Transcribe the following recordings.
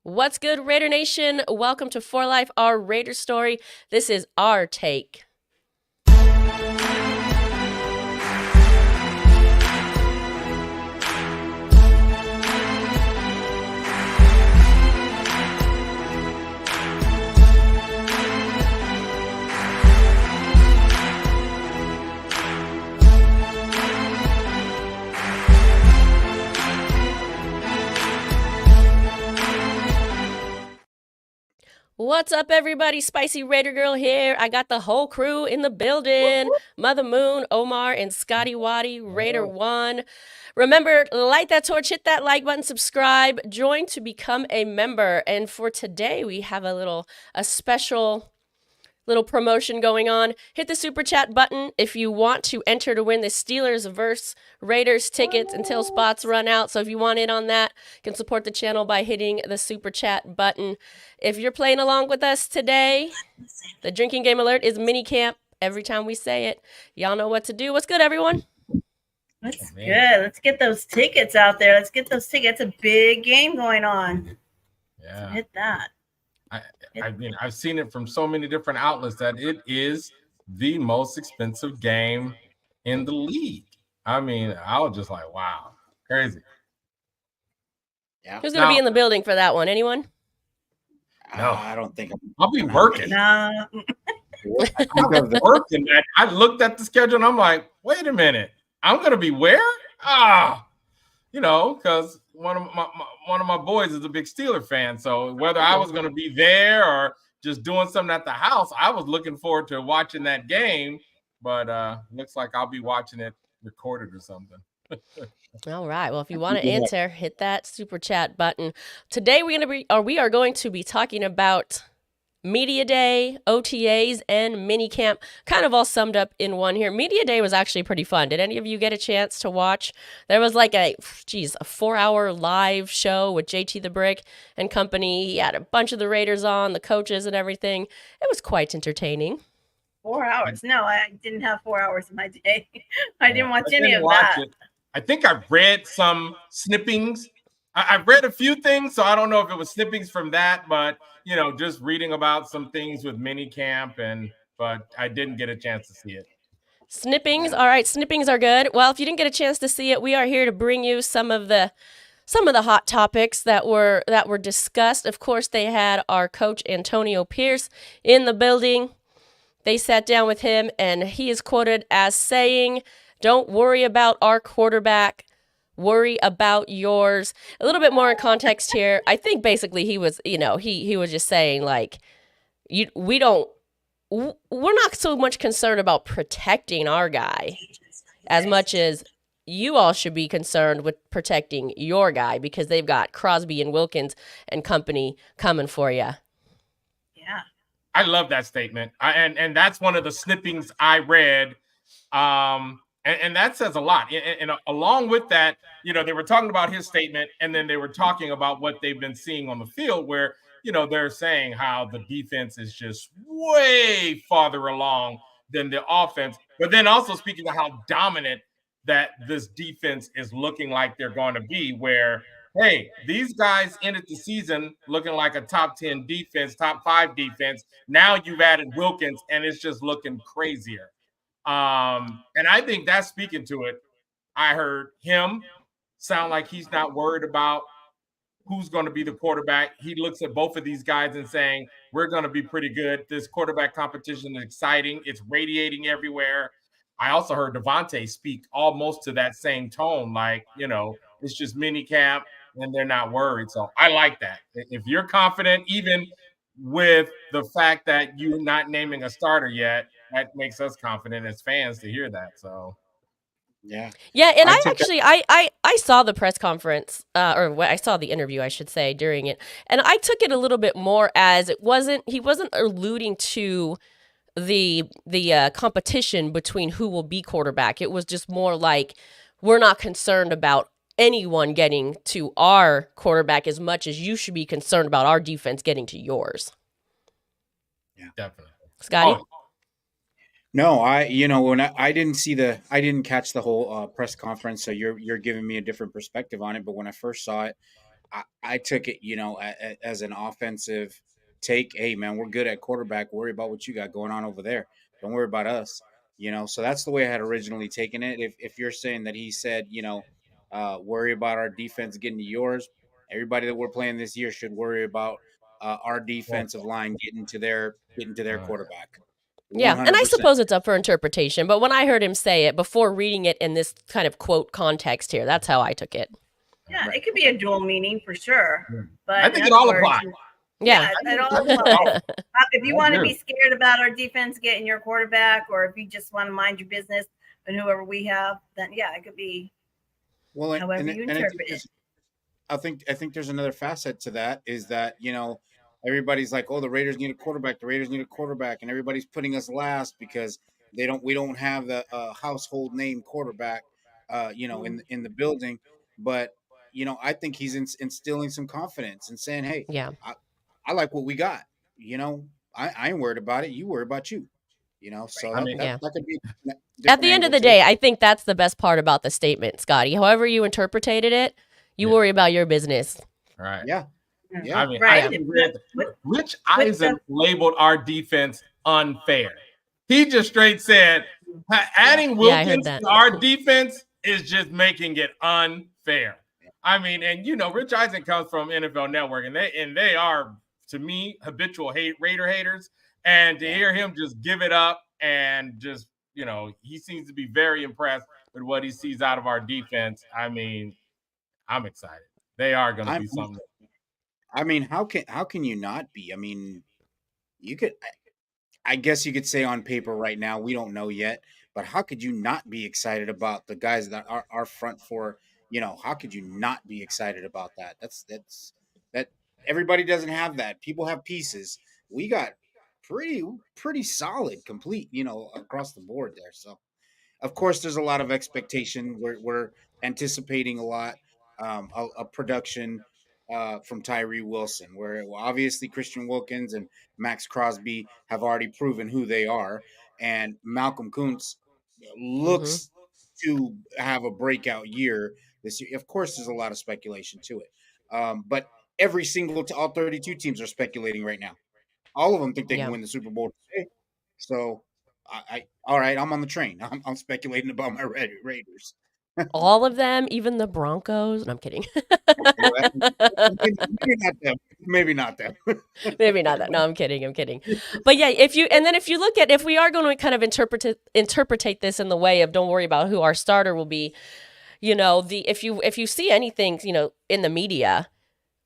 What's good, Raider Nation? Welcome to For Life, our Raider story. This is our take. What's up, everybody? Spicy Raider Girl here. I got the whole crew in the building. Mother Moon, Omar, and Scotty Waddy, Raider 1. Remember, light that torch, hit that like button, subscribe, join to become a member. And for today, we have a special little promotion going on. Hit the super chat button if you want to enter to win the Steelers vs. Raiders tickets until spots run out. So if you want in on that, you can support the channel by hitting the super chat button. If you're playing along with us today, the drinking game alert is Minicamp. Every time we say it, y'all know what to do. What's good, everyone? That's good. Let's get those tickets out there. Let's get those tickets. It's a big game going on. Yeah. Let's hit that. I've seen it from so many different outlets that it is the most expensive game in the league. I mean, I was just like, wow, crazy. Yeah. Who's going to be in the building for that one? Anyone? No, I don't think I'll be working. No. Working. I looked at the schedule and I'm like, wait a minute, I'm going to be where? Because one of my boys is a big Steeler fan. So whether I was going to be there or just doing something at the house, I was looking forward to watching that game. But looks like I'll be watching it recorded or something. All right. Well, if you want to enter, hit that super chat button. Today we are going to be talking about Media Day, OTAs, and Minicamp, kind of all summed up in one here. Media Day was actually pretty fun. Did any of you get a chance to watch? There was like a 4-hour live show with JT the Brick and company. He had a bunch of the Raiders on, the coaches and everything. It was quite entertaining. 4 hours? No, I didn't have 4 hours in my day. I didn't watch any of that. I think I read some snippings. I've read a few things, so I don't know if it was snippings from that, but just reading about some things with Minicamp, but I didn't get a chance to see it. Snippings, all right. Snippings are good. Well, if you didn't get a chance to see it, we are here to bring you some of the hot topics that were discussed. Of course, they had our coach Antonio Pierce in the building. They sat down with him, and he is quoted as saying, "Don't worry about our quarterback. Worry about yours." A little bit more in context here. I think basically he was, he was just saying like, we're not so much concerned about protecting our guy as much as you all should be concerned with protecting your guy because they've got Crosby and Wilkins and company coming for you. Yeah. I love that statement. And that's one of the snippings I read. And that says a lot. And along with that, they were talking about his statement, and then they were talking about what they've been seeing on the field where, they're saying how the defense is just way farther along than the offense. But then also speaking to how dominant that this defense is looking like they're going to be, where, hey, these guys ended the season looking like a top 10 defense, top 5 defense. Now you've added Wilkins, and it's just looking crazier. And I think that's speaking to it. I heard him sound like he's not worried about who's going to be the quarterback. He looks at both of these guys and saying, we're going to be pretty good. This quarterback competition is exciting. It's radiating everywhere. I also heard Devontae speak almost to that same tone, like, it's just Minicamp and they're not worried. So I like that. If you're confident, even with the fact that you're not naming a starter yet, that makes us confident as fans to hear that. So, yeah. And I saw the press conference, or I saw the interview, I should say, during it, and I took it a little bit more as he wasn't alluding to the competition between who will be quarterback. It was just more like, we're not concerned about anyone getting to our quarterback as much as you should be concerned about our defense getting to yours. Yeah, definitely. Scotty? No, when I didn't catch the whole press conference, so you're giving me a different perspective on it. But when I first saw it, I took it, as an offensive take. Hey, man, we're good at quarterback. Worry about what you got going on over there. Don't worry about us. So that's the way I had originally taken it. If you're saying that he said, worry about our defense getting to yours, everybody that we're playing this year should worry about our defensive line getting to their quarterback. Yeah, and I 100%. suppose it's up for interpretation, but when I heard him say it before reading it in this kind of quote context here, that's how I took it. Yeah, it could be a dual meaning for sure. But I think it all applies. Yeah. It all applies. If you want to be scared about our defense getting your quarterback, or if you just want to mind your business and whoever we have, then yeah, it could be however you interpret it. I think there's another facet to that, is that, everybody's like, oh, the Raiders need a quarterback. The Raiders need a quarterback, and everybody's putting us last because we don't have the household name quarterback, in the building. But I think he's instilling some confidence and saying, hey, Yeah. I like what we got. I ain't worried about it. You worry about you. So that could be. At the end of the day, I think that's the best part about the statement, Scotty. However you interpreted it, you worry about your business. Right. Yeah. I mean, right. Rich Eisen labeled our defense unfair. He just straight said, adding Wilkins to our defense is just making it unfair. I mean, and Rich Eisen comes from NFL Network, and they are, to me, habitual Raider haters. And to hear him just give it up and just, he seems to be very impressed with what he sees out of our defense. I mean, I'm excited. They are going to be something. I mean, how can you not be? I mean, I guess you could say on paper right now, we don't know yet, but how could you not be excited about the guys that are our front four? How could you not be excited about that? That everybody doesn't have that. People have pieces. We got pretty solid, complete, across the board there. So, of course, there's a lot of expectation. We're anticipating a lot of production from Tyree Wilson, where obviously Christian Wilkins and Max Crosby have already proven who they are, and Malcolm Koonce looks to have a breakout year this year. Of course, there's a lot of speculation to it, but all 32 teams are speculating right now. All of them think they can win the Super Bowl today. So, all right, I'm on the train. I'm speculating about my Raiders. All of them, even the Broncos. No, I'm kidding. Maybe not them. Maybe not that. No, I'm kidding. But yeah, if you look at, if we are going to kind of interpretate this in the way of don't worry about who our starter will be, if you see anything, in the media,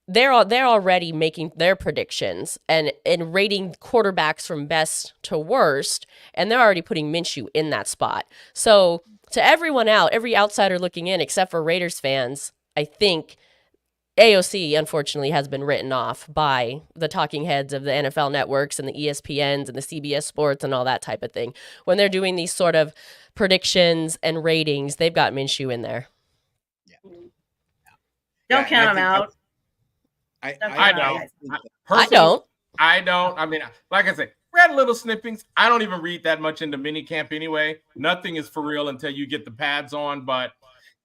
they're already making their predictions and rating quarterbacks from best to worst, and they're already putting Minshew in that spot. So to everyone every outsider looking in, except for Raiders fans, I think AOC, unfortunately, has been written off by the talking heads of the NFL networks and the ESPNs and the CBS Sports and all that type of thing. When they're doing these sort of predictions and ratings, they've got Minshew in there. Yeah. Don't count them out. I don't. I mean, like I said, we had little snippings. I don't even read that much into minicamp anyway. Nothing is for real until you get the pads on. But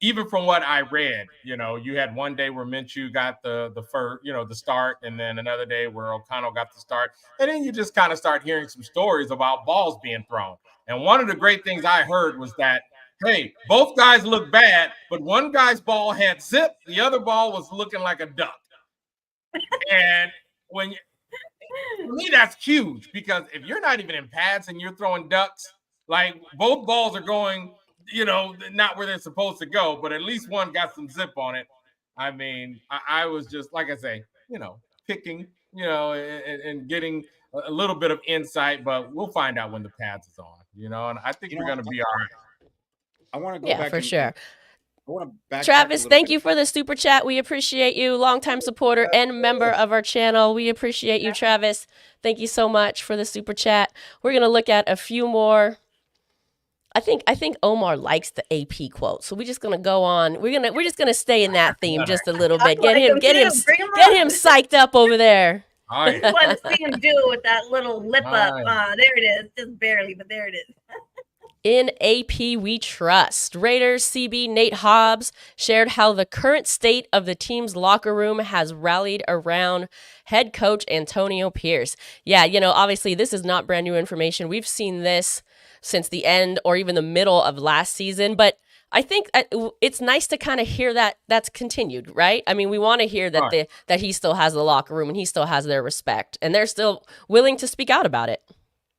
even from what I read, you had one day where Minshew got the first, the start, and then another day where O'Connell got the start. And then you just kind of start hearing some stories about balls being thrown. And one of the great things I heard was that, hey, both guys look bad, but one guy's ball had zip, the other ball was looking like a duck. And for me, that's huge, because if you're not even in pads and you're throwing ducks, like both balls are going, not where they're supposed to go, but at least one got some zip on it. I mean, I was just, like I say, picking, and getting a little bit of insight, but we'll find out when the pads is on, and I think we're going to be all right. I want to go back. For sure. I Travis, thank you for the super chat. We appreciate you. Longtime supporter and member of our channel. We appreciate you, Travis. Thank you so much for the super chat. We're going to look at a few more. I think Omar likes the AP quote, so we're just gonna go on. We're just gonna stay in that theme just a little bit. Get him psyched up over there. I want to see him do with that little lip up. There it is, just barely, but there it is. In AP We Trust, Raiders CB Nate Hobbs shared how the current state of the team's locker room has rallied around head coach Antonio Pierce. Yeah, obviously this is not brand new information. We've seen this since the end or even the middle of last season, but I think it's nice to kind of hear that that's continued, right? I mean, we want to hear that that he still has the locker room and he still has their respect and they're still willing to speak out about it.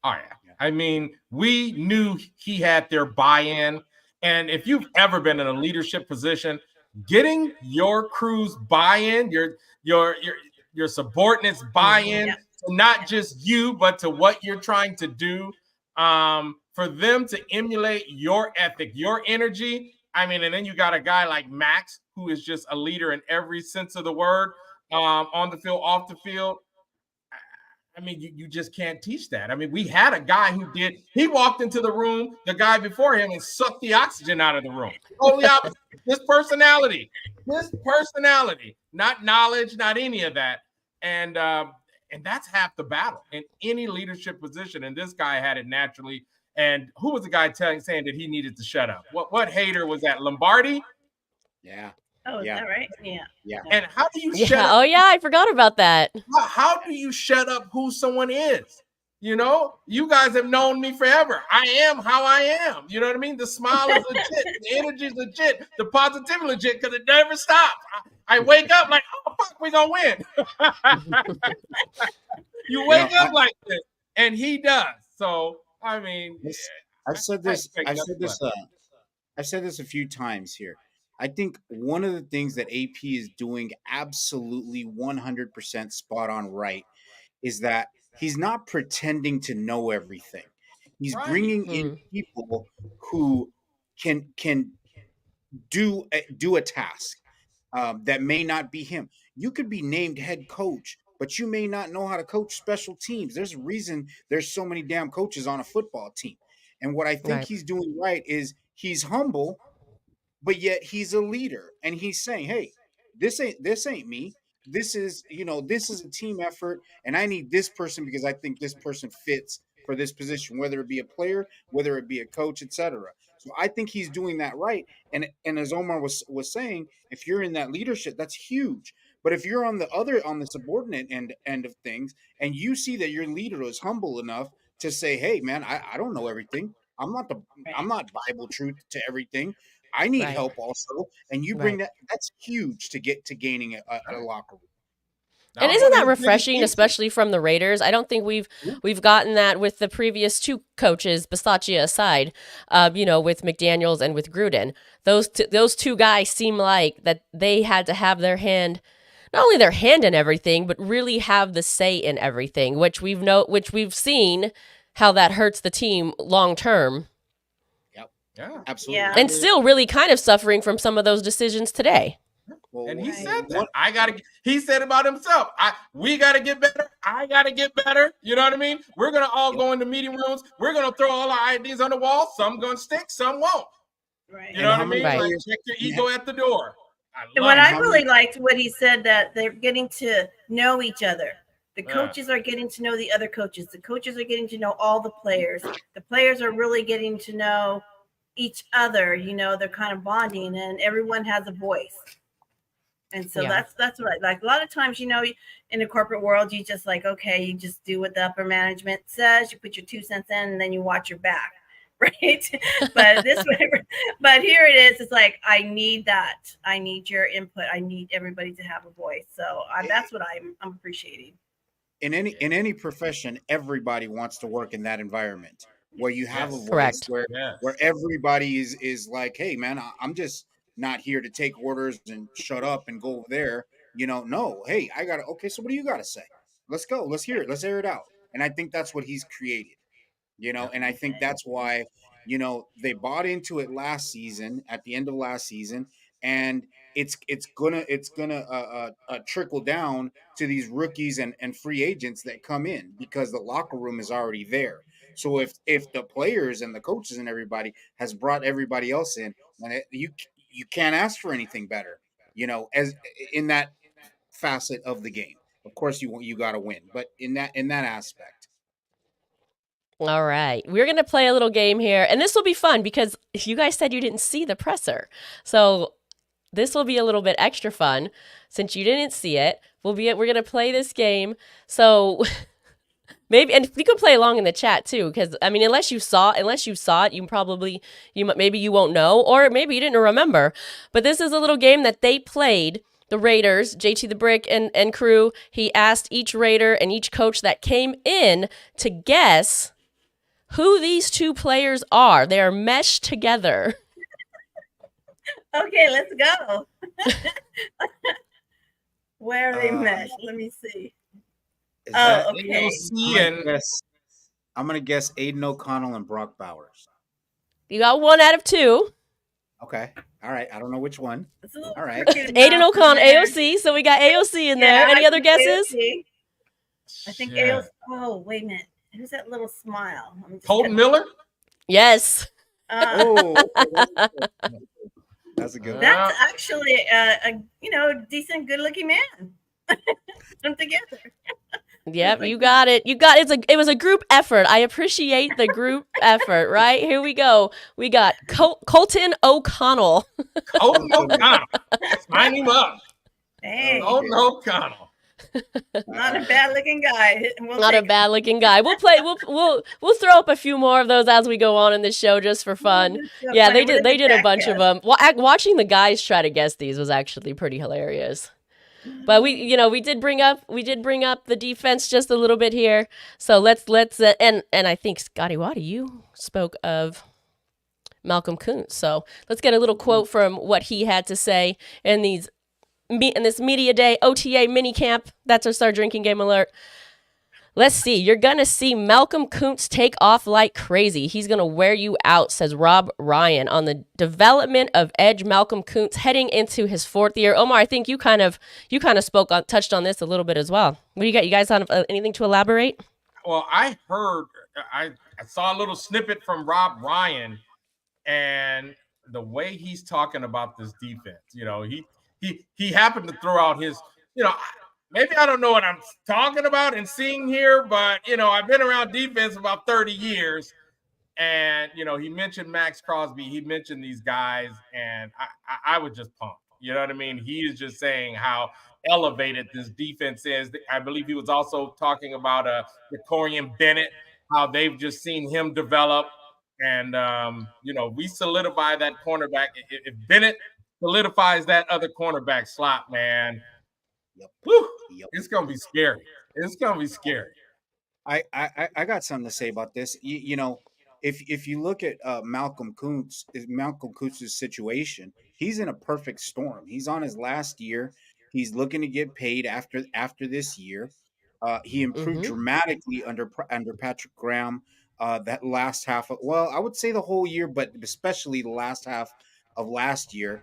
Oh, yeah. I mean, we knew he had their buy-in. And if you've ever been in a leadership position, getting your crew's buy-in, your subordinates buy-in, to not just you, but to what you're trying to do, for them to emulate your ethic, your energy. I mean, and then you got a guy like Max, who is just a leader in every sense of the word, on the field, off the field. I mean, you just can't teach that. I mean, we had a guy who he walked into the room, the guy before him, and sucked the oxygen out of the room. Totally opposite. This personality, not knowledge, not any of that. And that's half the battle in any leadership position. And this guy had it naturally. And who was the guy saying that he needed to shut up? What hater was that? Lombardi? Yeah. Oh, is that right? Yeah. And how do you shut up? Oh, yeah, I forgot about that. How do you shut up who someone is? You guys have known me forever. I am how I am. You know what I mean? The smile is legit. The energy is legit. The positivity is legit because it never stops. I wake up like, oh, fuck, we're going to win. You wake up like this, and he does. So, I mean. I've said this a few times here. I think one of the things that AP is doing absolutely 100% spot on right is that he's not pretending to know everything. He's bringing in people who can do a task that may not be him. You could be named head coach, but you may not know how to coach special teams. There's a reason there's so many damn coaches on a football team. And what I think he's doing right is he's humble, but yet he's a leader, and he's saying, hey, this ain't me. This is a team effort, and I need this person because I think this person fits for this position, whether it be a player, whether it be a coach, etc. So I think he's doing that right. And as Omar was saying, if you're in that leadership, that's huge. But if you're on the subordinate end of things, and you see that your leader is humble enough to say, hey man, I don't know everything. I'm not Bible truth to everything. I need help also, and you bring that's huge to get to gaining a locker room. And isn't that refreshing, especially from the Raiders? I don't think we've gotten that with the previous two coaches, Bisaccia aside, with McDaniels and with Gruden. Those two guys seem like that they had to have their hand, not only their hand in everything, but really have the say in everything, which we've seen how that hurts the team long term. Yeah, absolutely. Yeah. And still really kind of suffering from some of those decisions today. And he said that. He said about himself, we got to get better. I got to get better. You know what I mean? We're going to all go into meeting rooms. We're going to throw all our ideas on the wall. Some going to stick, some won't. Right. You know what I mean? Like, check your ego at the door. I really liked what he said, that they're getting to know each other. The coaches are getting to know the other coaches. The coaches are getting to know all the players. The players are really getting to know each other. They're kind of bonding, and everyone has a voice. And so that's what I like. A lot of times, in the corporate world, you just like, okay, you just do what the upper management says. You put your 2 cents in, and then you watch your back, right? But but here it is. It's like, I need that. I need your input. I need everybody to have a voice. So that's what I'm appreciating. In any profession, everybody wants to work in that environment where you have a voice, where everybody is like, hey man, I'm just not here to take orders and shut up and go over there. No, hey, okay, so what do you got to say? Let's go. Let's hear it. Let's air it out. And I think that's what he's created, and I think that's why, they bought into it last season, at the end of last season, and it's gonna trickle down to these rookies and free agents that come in, because the locker room is already there. So if the players and the coaches and everybody has brought everybody else in, and you can't ask for anything better, as in that facet of the game. Of course, you got to win, but in that aspect. All right. We're going to play a little game here, and this will be fun because you guys said you didn't see the presser. So this will be a little bit extra fun since you didn't see it. We're going to play this game. So maybe, and you can play along in the chat too, because I mean, unless you saw it, maybe you won't know, or maybe you didn't remember. But this is a little game that they played. The Raiders, JT the Brick and crew. He asked each Raider and each coach that came in to guess who these two players are. They are meshed together. Okay, let's go. Where are they meshed? Let me see. Okay. I'm gonna guess Aiden O'Connell and Brock Bowers. You got 1 out of 2. Okay. All right. I don't know which one. All right. Aiden O'Connell, AOC. So we got AOC in there. Any other guesses? AOC. I think AOC. Oh, wait a minute. Who's that little smile? Colton Miller? Yes. That's a good one. That's actually a decent, good-looking man. Them together. Yep, you got it. It was a group effort. I appreciate the group effort, right? Here we go. We got Colton O'Connell. Colton O'Connell. Sign him up. Hey. Colton O'Connell. Not a bad looking guy. Not a bad looking guy. We'll play. We'll throw up a few more of those as we go on in this show just for fun. Yeah, they did a bunch of them. Well, watching the guys try to guess these was actually pretty hilarious. But we did bring up the defense just a little bit here. So let's and I think Scotty Waddy, you spoke of Malcolm Koonce. So let's get a little quote from what he had to say in this media day OTA minicamp. That's our Start Drinking Game alert. Let's see. You're going to see Malcolm Koonce take off like crazy. He's going to wear you out, says Rob Ryan on the development of edge Malcolm Koonce heading into his 4th year. Omar, I think you kind of touched on this a little bit as well. What do you got? You guys have anything to elaborate? Well, I saw a little snippet from Rob Ryan, and the way he's talking about this defense, he happened to throw out his, maybe I don't know what I'm talking about and seeing here, but, I've been around defense about 30 years. And, he mentioned Max Crosby. He mentioned these guys, and I was just pumped. You know what I mean? He is just saying how elevated this defense is. I believe he was also talking about Corian Bennett, how they've just seen him develop. And, we solidify that cornerback. If Bennett solidifies that other cornerback slot, man, it's gonna be scary. It's gonna be scary. I got something to say about this. If you look at Malcolm Koonce's situation, he's in a perfect storm. He's on his last year. He's looking to get paid after this year. He improved dramatically under Patrick Graham. That last half I would say the whole year, but especially the last half of last year.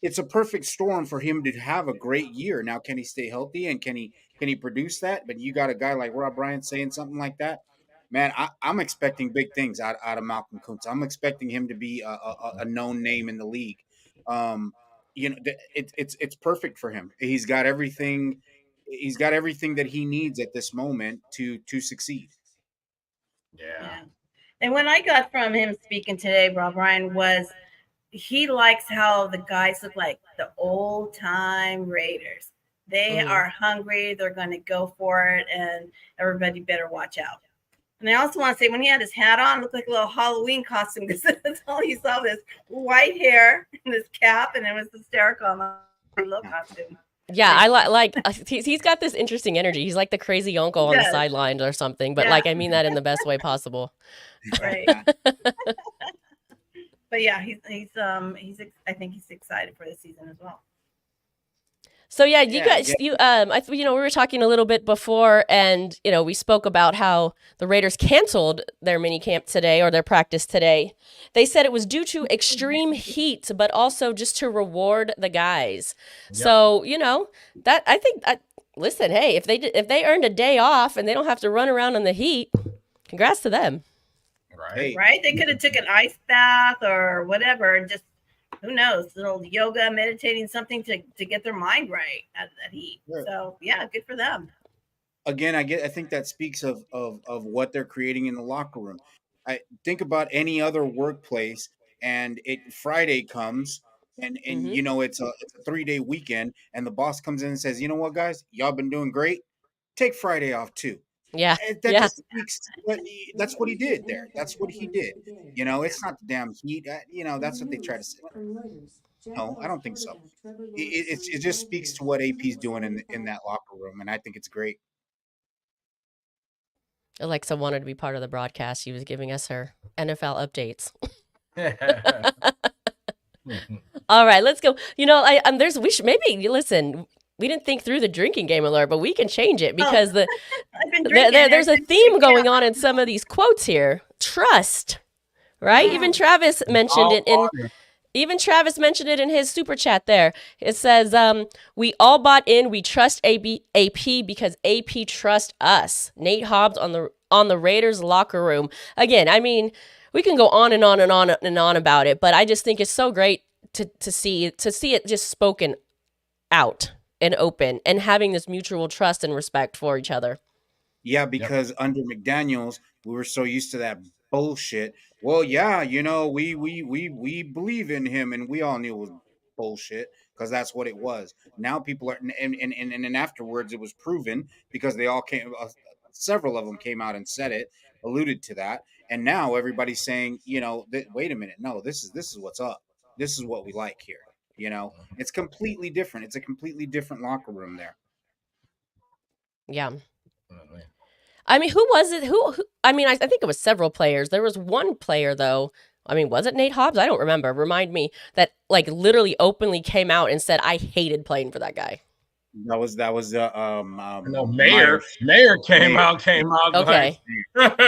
It's a perfect storm for him to have a great year. Now, can he stay healthy and can he produce that? But you got a guy like Rob Ryan saying something like that, man. I'm expecting big things out of Malcolm Koonce. I'm expecting him to be a known name in the league. It's perfect for him. He's got everything. He's got everything that he needs at this moment to succeed. Yeah. And when I got from him speaking today, Rob Ryan, was he likes how the guys look like the old time Raiders. They are hungry. They're going to go for it, and everybody better watch out. And I also want to say, when he had his hat on, it looked like a little Halloween costume, because that's all he saw, this white hair and this cap, and it was hysterical on the little costume. Yeah, I like he's got this interesting energy. He's like the crazy uncle on the sidelines or something, but I mean that in the best way possible. Right. But yeah, he's I think he's excited for the season as well. So yeah, you guys, we were talking a little bit before, and we spoke about how the Raiders canceled their minicamp today, or their practice today. They said it was due to extreme heat, but also just to reward the guys. Yep. So that I think. Listen, hey, if they earned a day off and they don't have to run around in the heat, congrats to them. Right? They could have took an ice bath or whatever, and just, who knows, little yoga, meditating, something to get their mind right out of that heat. Sure. So yeah, good for them. again, I think that speaks of what they're creating in the locker room. I think about any other workplace, and it Friday comes, and Hmm. you know it's a 3 day weekend, and the boss comes in and says, you know what, guys, y'all been doing great. Take Friday off too. Yeah. That Yeah. just speaks. That's what he did there. That's what he did. You know, it's not the damn heat. You know, that's what they try to say. No, I don't think so. It just speaks to what AP's doing in that locker room, and I think it's great. Alexa wanted to be part of the broadcast. She was giving us her NFL updates. All right, let's go. You know, we should maybe listen. We didn't think through the drinking game alert, but we can change it because I've been drinking. there's a theme going on in some of these quotes here. Trust, right? Even Travis mentioned it in. Even Travis mentioned it in his super chat there. It says, we all bought in. We trust AP because AP trust us. Nate Hobbs on the Raiders locker room. Again, I mean, we can go on and on and on and on about it, but I just think it's so great to see it just spoken out and open and having this mutual trust and respect for each other. Yeah, because under McDaniels, we were so used to that bullshit. Well, yeah, you know, we believe in him, and we all knew it was bullshit because that's what it was. Now people are, and then afterwards it was proven because they all came, several of them came out and said it, alluded to that, and now everybody's saying, you know, wait a minute, no, this is what's up. This is what we like here. You know, it's completely different. It's a completely different locker room there. Yeah. I mean, who was it? Who I mean, I think it was several players. There was one player, though. I mean, was it Nate Hobbs? I don't remember. Remind me that, like, literally openly came out and said, I hated playing for that guy. That was no, Mayor came out Okay. like,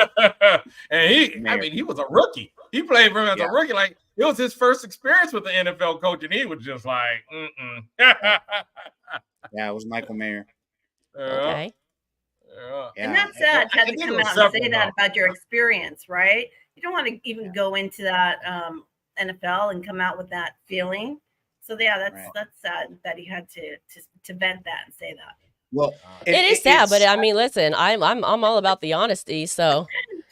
and he was a rookie. He played for him as a rookie. Like, it was his first experience with the NFL coach, and he was just like, yeah, it was Michael Mayer. Okay. And that's sad to have to come out and say that about your experience, right? You don't want to even go into that NFL and come out with that feeling. So that's sad that he had to vent that and say that. Well, it is sad, but I mean, listen, I'm all about the honesty. So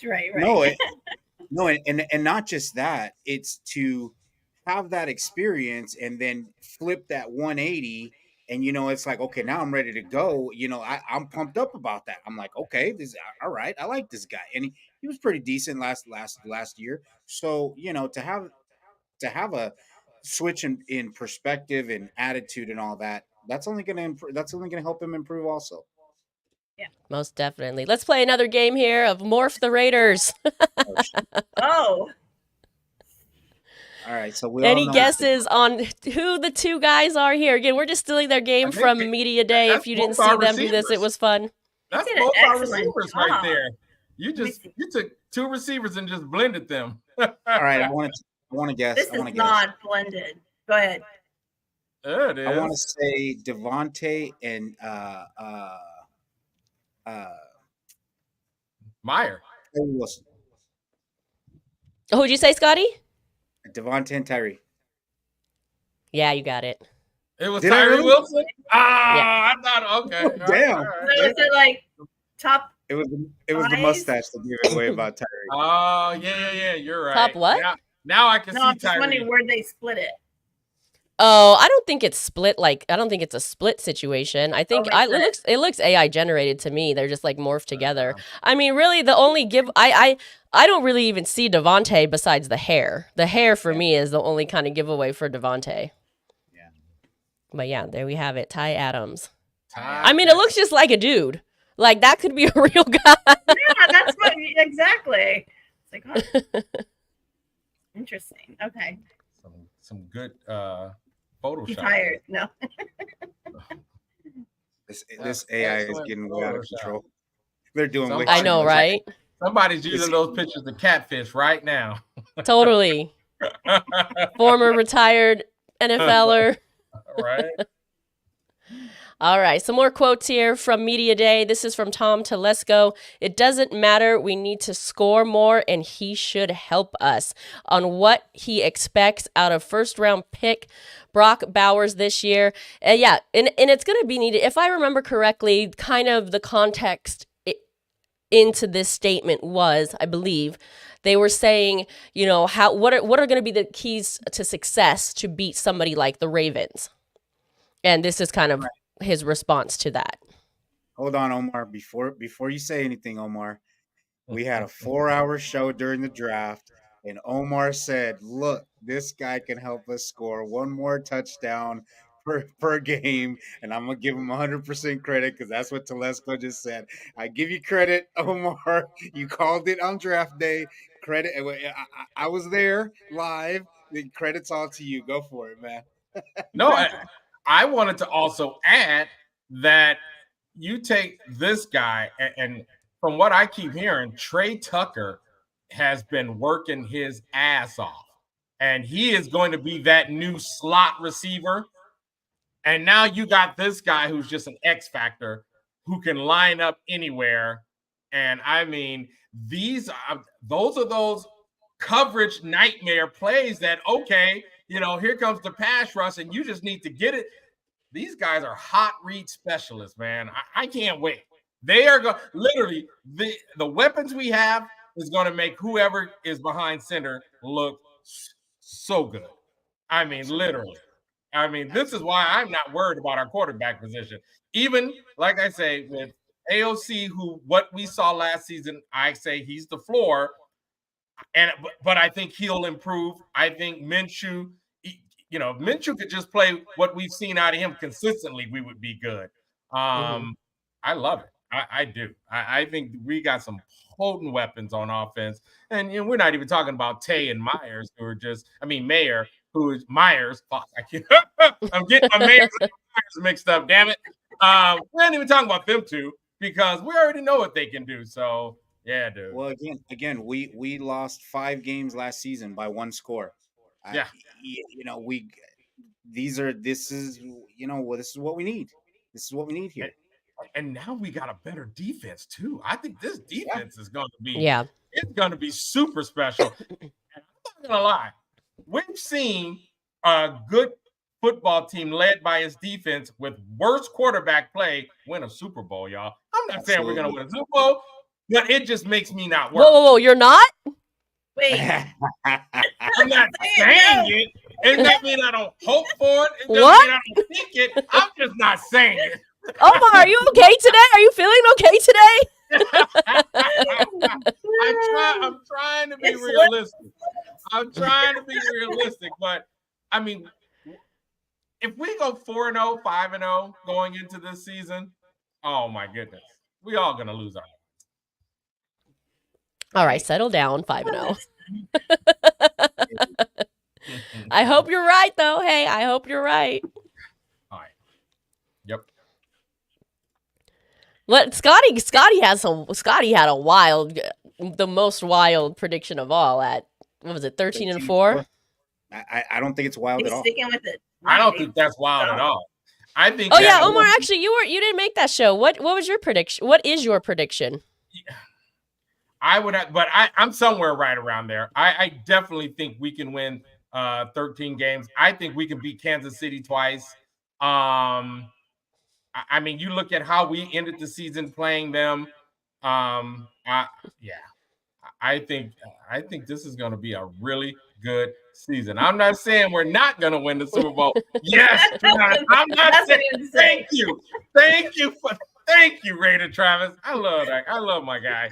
right. No, and not just that. It's to have that experience and then flip that 180. And, you know, it's like, okay, now I'm ready to go. You know, I'm pumped up about that. I'm like, okay, this all right. I like this guy. And he was pretty decent last year. So, you know, to have a switch in perspective and attitude and all that, that's only going to improve. That's only going to help him improve also. Yeah, most definitely. Let's play another game here of Morph the Raiders. Oh. All right, so any guesses on who the two guys are here? Again, we're just stealing their game from Media Day. If you didn't see them do this, it was fun. That's both our receivers right there. You took two receivers and just blended them. All right, I want to guess. This is not blended. Go ahead. There it is. I want to say Devontae and Meyer. Wilson. Oh, who'd you say, Scotty? Devontae and Tyree. Yeah, you got it. It was Tyree Wilson? Yeah. I thought, okay. Oh, damn. So is it like top? It was the mustache that gave it away about Tyree. Oh, yeah, you're right. Top what? Now I can see Tyree. I'm just wondering where they split it. Oh, I don't think it's split. I don't think it's a split situation. I think it looks AI generated to me. They're just like morphed together. I mean, really, the only I don't really even see Devontae besides the hair. The hair for me is the only kind of giveaway for Devontae. Yeah. But yeah, there we have it. Ty Adams. I mean, it looks just like a dude. Like that could be a real guy. Yeah, that's what exactly. It's like, interesting. Okay. Some good Photoshop. He's tired. No. This AI is getting way out of control. They're doing way I know, right? Somebody's using those pictures to catfish right now. Totally. Former retired NFLer. Right. All right, some more quotes here from Media Day. This is from Tom Telesco. It doesn't matter. We need to score more, and he should help us on what he expects out of first-round pick Brock Bowers this year. And it's going to be needed. If I remember correctly, kind of the context into this statement was, I believe, they were saying, what are going to be the keys to success to beat somebody like the Ravens? And this is kind of his response to that. Hold on, Omar. Before you say anything, Omar, we had a 4-hour show during the draft, and Omar said, "Look, this guy can help us score one more touchdown per game," and I'm gonna give him 100% credit because that's what Telesco just said. I give you credit, Omar. You called it on draft day. Credit. I was there live. The credit's all to you. Go for it, man. No, I wanted to also add that you take this guy, and from what I keep hearing, Trey Tucker has been working his ass off, and he is going to be that new slot receiver. And now you got this guy who's just an X factor who can line up anywhere. And I mean, those are those coverage nightmare plays that, okay, here comes the pass rush, and you just need to get it. These guys are hot read specialists, man. I can't wait. They are going literally the weapons we have is going to make whoever is behind center look so good. I mean, literally. I mean, this is why I'm not worried about our quarterback position. Even like I say, with AOC, what we saw last season, I say he's the floor. But I think he'll improve. I think Minshew. If Minshew could just play what we've seen out of him consistently, we would be good. I love it. I do. I think we got some potent weapons on offense. And we're not even talking about Tay and Myers, who are Mayer, who is Myers. Fuck, I can't. I'm getting my Myers mixed up, damn it. We're not even talking about them two because we already know what they can do. So yeah, dude. Well, again, we lost 5 games last season by 1 score. Yeah. This is what we need. This is what we need here. And now we got a better defense too. I think this defense is going to be, it's going to be super special. And I'm not going to lie. We've seen a good football team led by its defense with worse quarterback play win a Super Bowl, y'all. I'm not saying we're going to win a Super Bowl, but it just makes me not work. Whoa, you're not? Wait. I'm not saying it. It doesn't mean I don't hope for it. It doesn't mean I don't think it. I'm just not saying it. Omar, are you okay today? Are you feeling okay today? I'm trying to be realistic. But I mean, if we go 4-0, 5-0 going into this season, oh my goodness, we all gonna lose our minds. All right, settle down, 5-0. I hope you're right, though. Hey, I hope you're right. All right. Yep. What Scotty had the most wild prediction of all at, what was it, 13-4? I don't think it's wild at all. Sticking with it. I don't think that's wild at all. I think. Oh yeah, Omar. Actually, you didn't make that show. What was your prediction? What is your prediction? I would have, but I'm somewhere right around there. I definitely think we can win 13 games. I think we can beat Kansas City twice. I mean, you look at how we ended the season playing them. I think this is going to be a really good season. I'm not saying we're not going to win the Super Bowl. Yes, I'm not saying. Thank you, Raider Travis. I love that. I love my guy.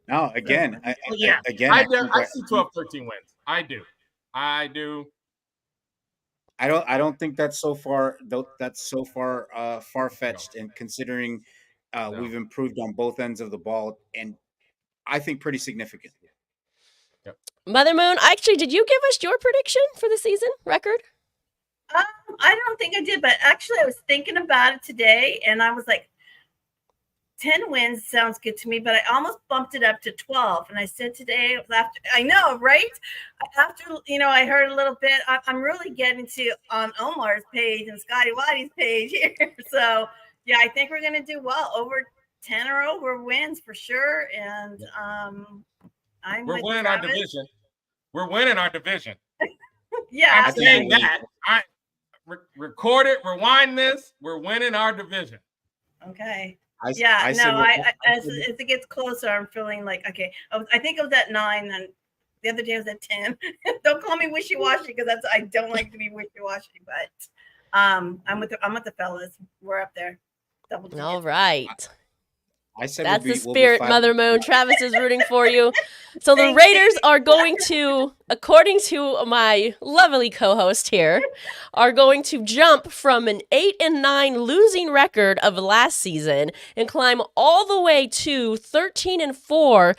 No, again, I see 12, 13 wins. I do. I don't think that's so far. That's so far-fetched, and considering we've improved on both ends of the ball, and I think pretty significant. Yep. Mother Moon, actually, did you give us your prediction for the season record? I don't think I did, but actually I was thinking about it today, and I was like, 10 wins sounds good to me, but I almost bumped it up to 12. And I said today, after, I know, right? After, I heard a little bit, I'm really getting to on Omar's page and Scotty Waddy's page here. So, yeah, I think we're going to do well. Over 10 or over wins for sure. And we're winning our division. We're winning our division. Yeah. I'm saying that. I record it, rewind this. We're winning our division. Okay. As it gets closer, I'm feeling like, okay, I think it was at 9, and the other day I was at 10. Don't call me wishy-washy because I don't like to be wishy-washy, but I'm with the fellas. We're up there. Double digits. All right. I said that's the spirit, Mother Moon. Travis is rooting for you. So the Raiders are going to, according to my lovely co-host here, are going to jump from an 8-9 losing record of last season and climb all the way to 13-4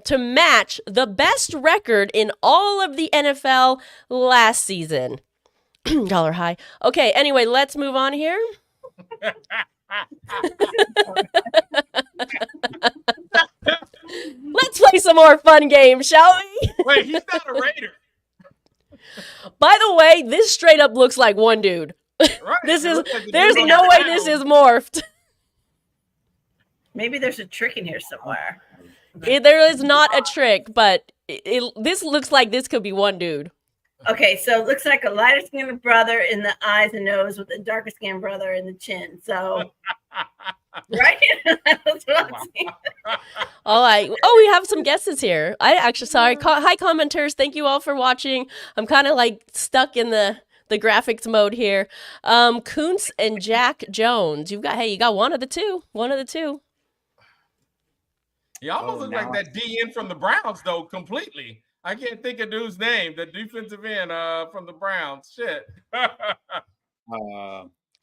to match the best record in all of the NFL last season. Dollar high. Okay, anyway, let's move on here. Let's play some more fun games, shall we? Wait, he's not a Raider. By the way, this straight up looks like one dude. Right. There's no way this is morphed. Maybe there's a trick in here somewhere. There is not a trick, but this looks like this could be one dude. Okay, so it looks like a lighter skinned brother in the eyes and nose with a darker skinned brother in the chin. So, right? That's what I'm saying. All right. Oh, we have some guesses here. Sorry. Hi, commenters. Thank you all for watching. I'm kind of like stuck in the graphics mode here. Koonce and Jack Jones. You got one of the two. One of the two. He almost looks like that DN from the Browns, though, completely. I can't think of dude's name, the defensive end from the Browns. Shit.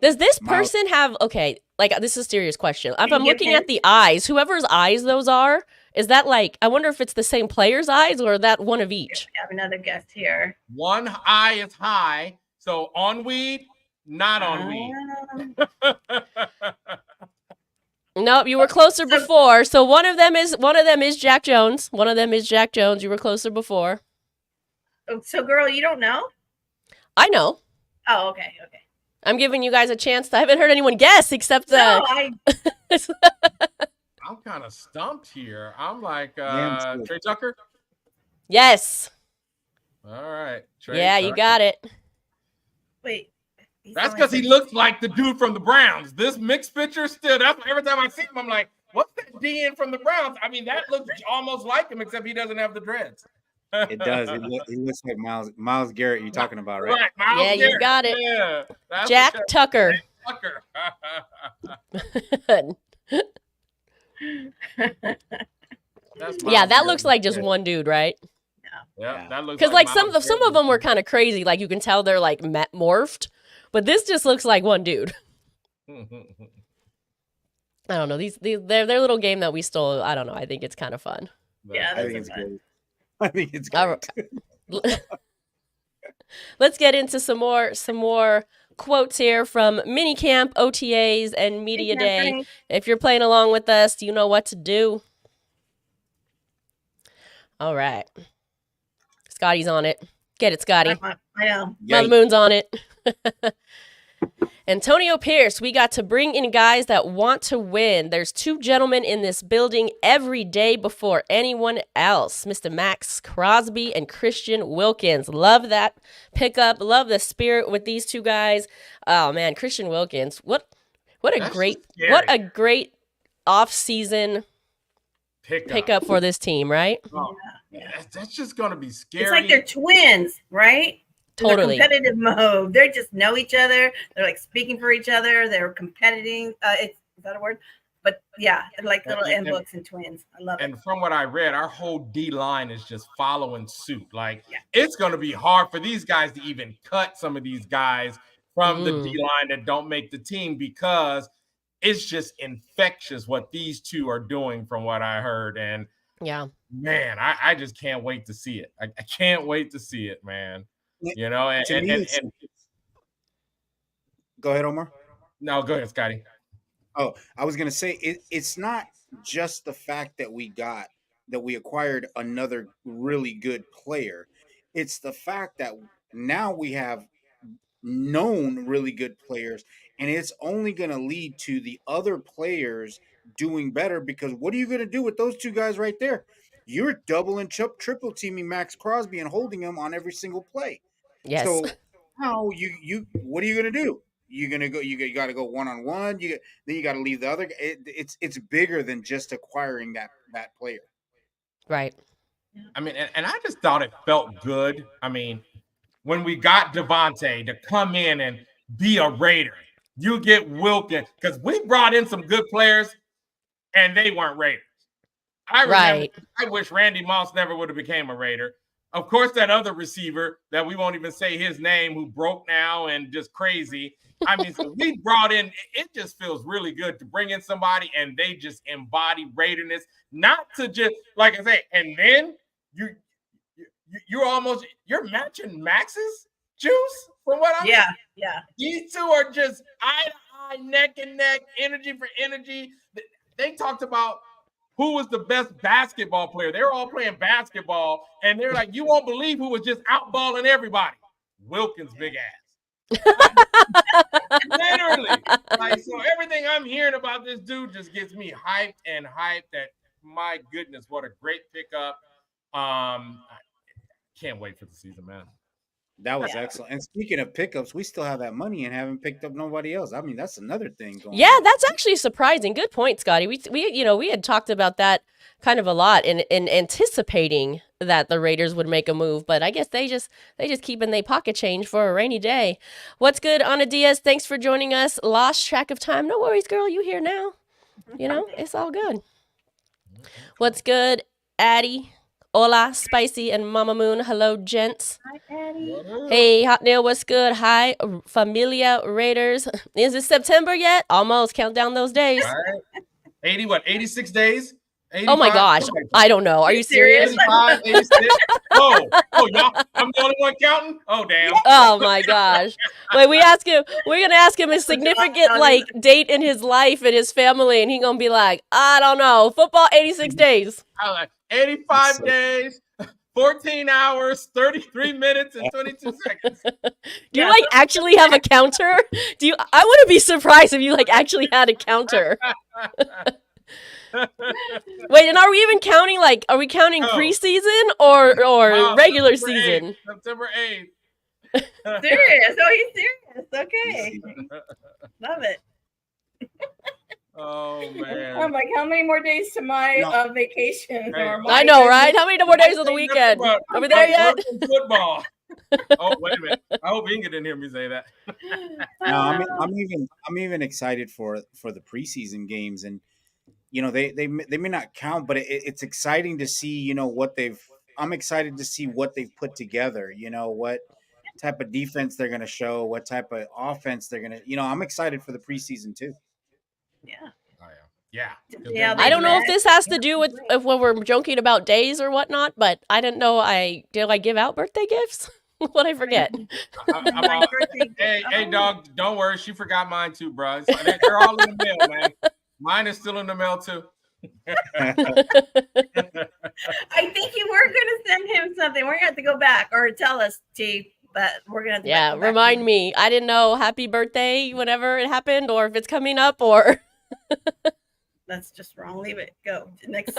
Does this person have, this is a serious question. If I'm looking at the eyes, whoever's eyes those are, is that like, I wonder if it's the same player's eyes or that one of each? We have another guest here. One eye is high, so on weed, not on weed. Nope, you were closer before. So one of them is Jack Jones. One of them is Jack Jones. You were closer before. So, girl, you don't know? I know. Oh, okay. I'm giving you guys a chance. I haven't heard anyone guess except I'm kind of stumped here. I'm like Trey Tucker. Yes. All right. Trey you got it. Wait. That's because he looks like the dude from the Browns. This mixed picture still, that's every time I see him, I'm like, what's that DN from the Browns? I mean, that looks almost like him, except he doesn't have the dreads. It does. He looks like Myles Garrett you're talking about, right? Right, Myles Garrett. You got it. Yeah, Jack Tucker. That looks like just one dude, right? Yeah, that looks because like some of them were kind of crazy. Like you can tell they're like morphed. But this just looks like one dude. I don't know. Their little game that we stole. I don't know. I think it's kind of fun. Yeah, I think it's good. I think it's good. Right. Let's get into some more quotes here from Minicamp, OTAs, and Media Day. If you're playing along with us, you know what to do. All right. Scotty's on it. Get it, Scotty. I know. Mother Moon's on it. Antonio Pierce, we got to bring in guys that want to win. There's two gentlemen in this building every day before anyone else. Mr. Max Crosby and Christian Wilkins. Love that pickup. Love the spirit with these two guys. Oh man, Christian Wilkins. What a great off-season pickup for this team, right? Oh, yeah. That's just gonna be scary. It's like they're twins, right? Totally. In competitive mode. They just know each other. They're like speaking for each other. They're competing. Is that a word? But yeah, like little books and twins. I love it. And from what I read, our whole D line is just following suit. Like it's going to be hard for these guys to even cut some of these guys from the D line that don't make the team because it's just infectious what these two are doing from what I heard. And man, I just can't wait to see it. I can't wait to see it, man. You know, and go ahead, Omar. No, go ahead, Scotty. Oh, I was gonna say it's not just the fact that we acquired another really good player. It's the fact that now we have known really good players, and it's only going to lead to the other players doing better. Because what are you going to do with those two guys right there? You're double and triple teaming Max Crosby and holding him on every single play. Yes. So now you what are you going to do? You're gonna go. You got to go one on one. Then you got to leave the other. It's bigger than just acquiring that player. Right. I mean, and I just thought it felt good. I mean, when we got Devontae to come in and be a Raider, you get Wilkins, because we brought in some good players and they weren't Raiders. I remember, Right. I wish Randy Moss never would have became a Raider. Of course, that other receiver that we won't even say his name, who broke now and just crazy. I mean, so we brought in, it just feels really good to bring in somebody and they just embody Raiderness, not to just, like I say, and then you're matching Max's juice from what I'm Yeah. These two are just eye to eye, neck and neck, energy for energy. They talked about who was the best basketball player. They're all playing basketball, and they're like, you won't believe who was just outballing everybody. Wilkins' big ass. Literally. Like, so everything I'm hearing about this dude just gets me hyped that, my goodness, what a great pickup. Can't wait for the season, man. That was excellent. And speaking of pickups, we still have that money and haven't picked up nobody else. I mean, that's another thing going on. That's actually surprising. Good point, Scotty. We had talked about that kind of a lot in anticipating that the Raiders would make a move, but I guess they just keep in their pocket change for a rainy day. What's good, Ana Diaz? Thanks for joining us. Lost track of time. No worries, girl. You here now. It's all good. What's good, Addie? Hola, Spicy and Mama Moon. Hello, gents. Hi, Addie. Hey, Hot Nail, what's good? Hi, Familia Raiders. Is it September yet? Almost. Count down those days. All right. 86 days? 85? Oh my gosh. I don't know. Are you serious? 85, 86? Oh, y'all, I'm the only one counting? Oh, damn. Oh my gosh. Wait, we're going to ask him a significant date in his life and his family, and he's going to be like, I don't know. Football, 86 days. I like 85 days, 14 hours, 33 minutes, and 22 seconds. Do you actually have a counter? I wouldn't be surprised if you actually had a counter. Wait, and are we even counting are we counting preseason or regular season? September 8th. Serious. Oh, he's serious. Okay. Love it. Oh man. I'm like, how many more days to my vacation? Hey, I know, right? How many more days of the weekend? Are we there yet? Football. Oh, wait a minute. I hope Inga didn't hear me say that. No, I'm even excited for the preseason games, and they may not count, but it's exciting to see I'm excited to see what they've put together. What type of defense they're going to show, what type of offense they're going to. I'm excited for the preseason too. Yeah. Oh, yeah. Yeah, I don't know if this has to do with when we're joking about days or whatnot, but I didn't know did I give out birthday gifts? What I forget? Hey, dog, don't worry. She forgot mine too, bro. They're all in the mail, man. Mine is still in the mail too. I think you were going to send him something. We're going to have to go back or tell us, T. But we're going to have to remind me. I didn't know happy birthday whenever it happened or if it's coming up or... That's just wrong. Leave it. Go. Next.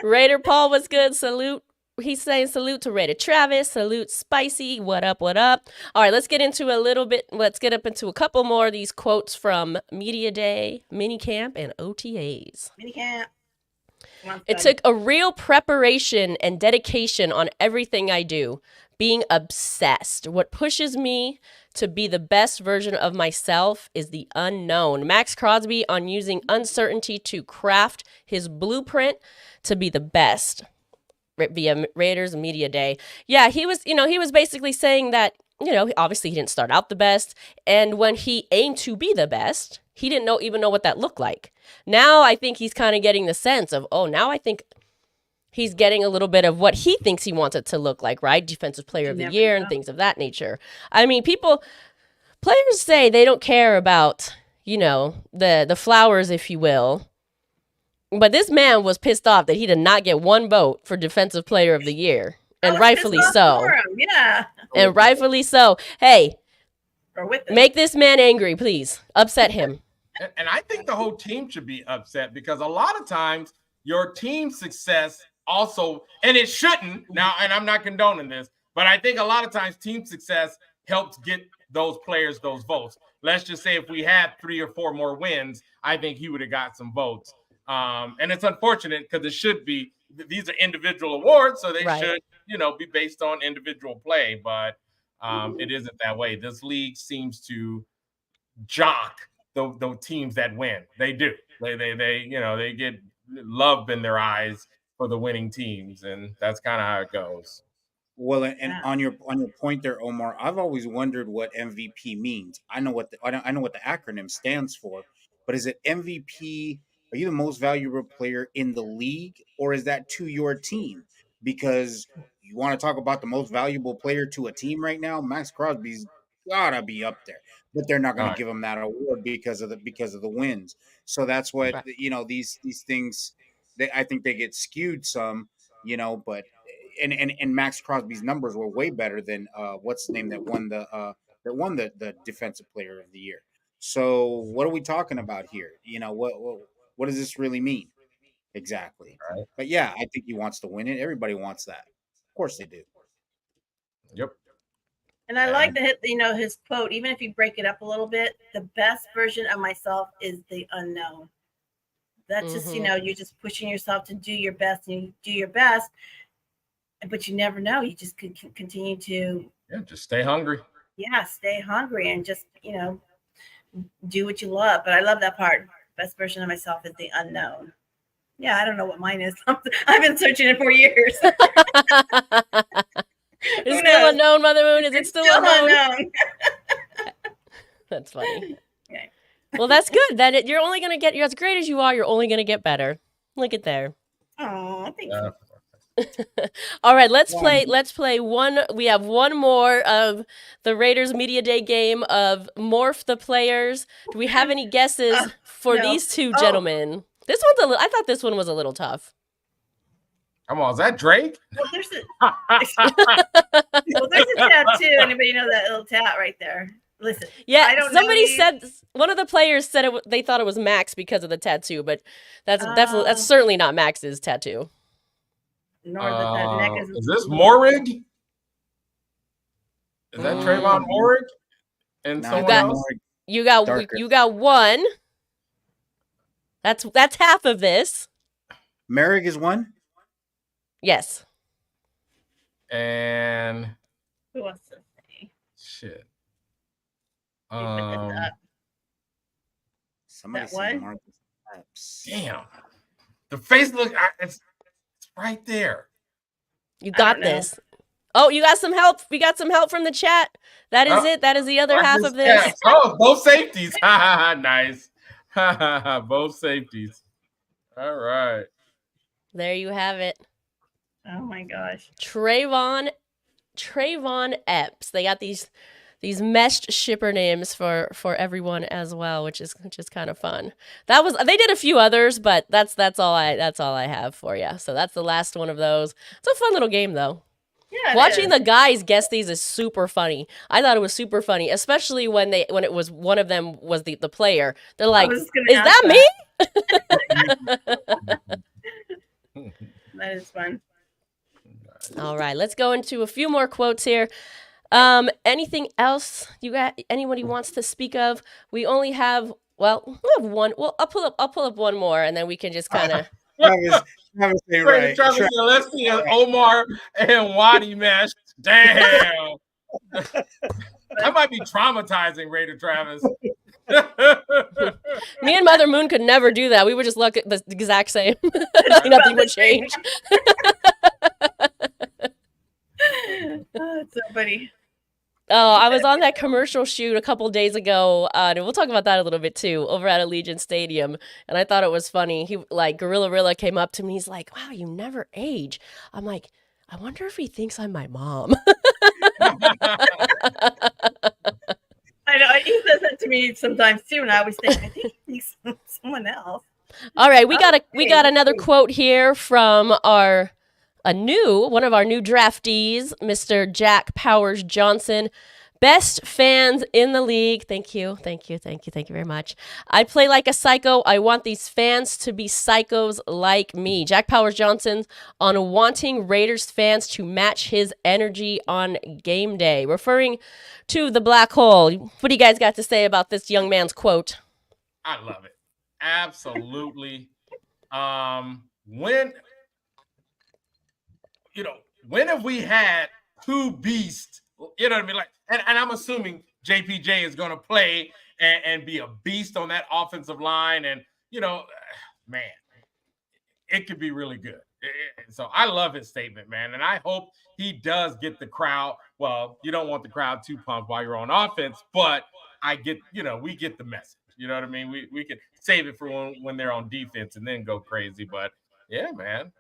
Raider Paul was good. Salute. He's saying salute to Raider Travis. Salute Spicy. What up? What up? All right, let's get into a couple more of these quotes from Media Day, Minicamp, and OTAs. Minicamp. It took a real preparation and dedication on everything I do. Being obsessed. What pushes me to be the best version of myself is the unknown. Max Crosby on using uncertainty to craft his blueprint to be the best via Raiders Media Day. Yeah, he was basically saying that, obviously he didn't start out the best. And when he aimed to be the best, he didn't even know what that looked like. Now I think he's kind of getting the sense of, now I think he's getting a little bit of what he thinks he wants it to look like, right? Defensive Player of the Year and things of that nature. I mean, players say they don't care about, the flowers, if you will. But this man was pissed off that he did not get one vote for Defensive Player of the Year. And rightfully so. Yeah. And rightfully so. Hey, Or with them. make this man angry, please. Upset him. And I think the whole team should be upset because a lot of times your team's success also, and it shouldn't now, and I'm not condoning this, but I think a lot of times team success helps get those players those votes. Let's just say if we had 3 or 4 more wins, I think he would have got some votes. And it's unfortunate because it should be, these are individual awards, so they should, be based on individual play, but it isn't that way. This league seems to jock the teams that win. They do. They get love in their eyes for the winning teams, and that's kind of how it goes. Well, and on your point there, Omar, I've always wondered what MVP means. I know what the acronym stands for, but is it MVP? Are you the most valuable player in the league, or is that to your team? Because you want to talk about the most valuable player to a team right now, Max Crosby's gotta be up there, but they're not going to give him that award because of the wins. So that's what these things. I think they get skewed some, but. And Max Crosby's numbers were way better than what's the name that won the Defensive Player of the Year. So what are we talking about here? What does this really mean exactly? Right. But yeah, I think he wants to win it. Everybody wants that. Of course they do. Yep. And I like his quote. Even if you break it up a little bit, the best version of myself is the unknown. That's just you're just pushing yourself to do your best, and you do your best. But you never know. You just could continue to just stay hungry. Yeah, stay hungry and just do what you love. But I love that part. Best version of myself is the unknown. Yeah, I don't know what mine is. I've been searching it for years. It's still unknown, Mother Moon. Is it still unknown? That's funny. Okay. Well, that's good. That you're only gonna get. You're as great as you are. You're only gonna get better. Look at there. Oh, thank you. All right, let's play one. We have one more of the Raiders Media Day game of Morph the Players. Do we have any guesses for these two gentlemen? This one's I thought this one was a little tough. Come on, is that Drake? Well, there's a tattoo. Anybody know that little tat right there? Listen. Yeah, somebody said, one of the players said they thought it was Max because of the tattoo, but that's certainly not Max's tattoo. Nor the neck is this Morig? Is that Trayvon Morig? And someone else? You got one. That's half of this. Merrick is one? Yes. And who wants to say? Shit. Somebody said Marcus. Damn. The face look it's right there. You got this. Oh, you got some help. We got some help from the chat. That is it. That is the other half of this. Yeah. Oh, both safeties. Nice. Both safeties. All right. There you have it. Oh my gosh. Trayvon Epps. They got these meshed shipper names for everyone as well, which is kind of fun. They did a few others, but that's all I have for you. So that's the last one of those. It's a fun little game though. Yeah. Watching the guys guess these is super funny. I thought it was super funny, especially when it was one of them was the player. They're like, "Is that me?" That is fun. All right, let's go into a few more quotes here. Anything else you got? Anybody wants to speak of? We only have we have one. Well, I'll pull up one more, and then we can just kind of. Travis Gillespie and Omar and Wadi mesh. Damn. That might be traumatizing, Raider Travis. Me and Mother Moon could never do that. We would just look at the exact same. Nothing would change. Oh, it's so funny. Oh, I was on that commercial shoot a couple days ago, and we'll talk about that a little bit too, over at Allegiant Stadium. And I thought it was funny. He Gorilla Rilla came up to me. He's like, "Wow, you never age." I'm like, I wonder if he thinks I'm my mom. I know he says that to me sometimes too, and I always think, I think he thinks someone else. All right, we got another quote here from one of our new draftees, Mr. Jack Powers Johnson. Best fans in the league. Thank you very much. I play like a psycho. I want these fans to be psychos like me. Jack Powers Johnson on wanting Raiders fans to match his energy on game day. Referring to the black hole. What do you guys got to say about this young man's quote? I love it. Absolutely. When have we had two beasts? You know what I mean? Like, and I'm assuming JPJ is going to play and be a beast on that offensive line. And, man, it could be really good. So I love his statement, man. And I hope he does get the crowd. Well, you don't want the crowd too pumped while you're on offense, but we get the message. You know what I mean? We can save it for when they're on defense and then go crazy. But yeah, man,